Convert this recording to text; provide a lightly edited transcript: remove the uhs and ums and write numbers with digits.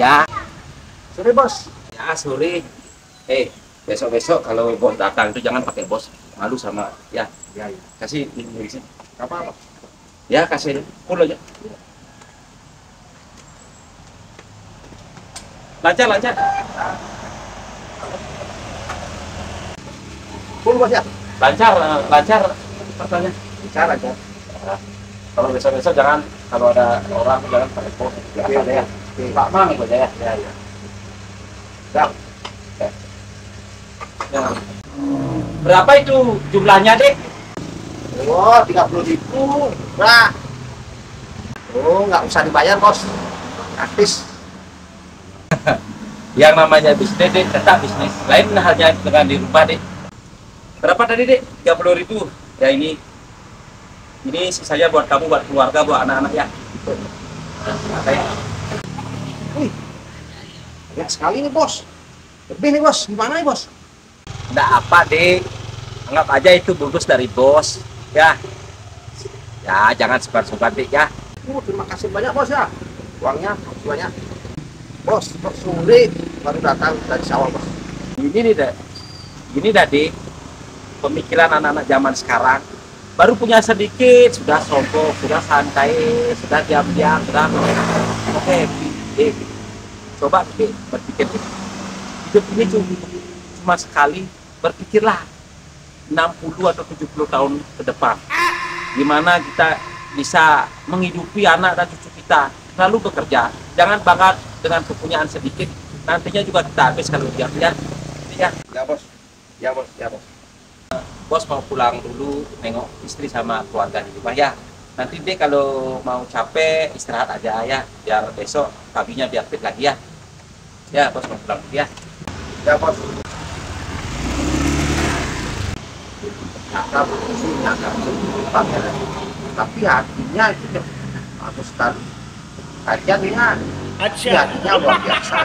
Ya, Sore bos. ya sore. Besok-besok kalau bos datang itu jangan pakai bos. Malu sama ya. Ya ya. Kasih ini sih. Apa? Ya kasih full aja. Lancar lancar. Full bos ya. Lancar pertanyaan. Bicara aja. Nah, kalau besok-besok jangan kalau ada orang jangan pakai bos. Biasa Oke, ada ya. oke. Pak Mang itu aja ya. Ya ya. Siap. Ya. Berapa itu jumlahnya, Dek? Oh, 30.000. Nah. Oh, nggak usah dibayar bos. Gratis. Yang namanya bisnis, Dek, tetap bisnis. Lain halnya dengan di rumah, Dek. Berapa tadi, Dek? 30.000. Ya ini sisanya buat kamu, buat keluarga, buat anak-anak ya. Oke. Wih. Ya sekali nih bos. Lebih nih bos. Gimana nih bos? Nggak apa, Dek. Anggap aja itu bonus dari bos. Ya. Ya, jangan sebar-sebar, Dek, ya. Terima kasih banyak bos ya. Uangnya makasih banyak. Bos, kok sore baru datang dari sawah bos. Ini nih, Dek. Ini, Dek. Pemikiran anak-anak zaman sekarang baru punya sedikit sudah sombong, sudah santai, sudah diam-diam, sudah oke. Dek, coba Dek, berpikir Dek. Hidup ini cuma sekali, berpikirlah 60 atau 70 tahun ke depan gimana kita bisa menghidupi anak dan cucu kita. Lalu bekerja, jangan bangga dengan kepunyaan sedikit, nantinya juga kita habis kalau diam ya. Ya, Ya bos. Ya bos. Ya bos. bos mau pulang dulu nengok istri sama keluarga di rumah ya. Nanti deh kalau mau capek istirahat aja ya, biar besok paginya biar fit lagi ya. Ya bos mau pulang dulu ya. Ya bos. Nyakap sih nyakap pakai. Tapi hatinya itu bagus sekali. Hatinya hatinya luar biasa.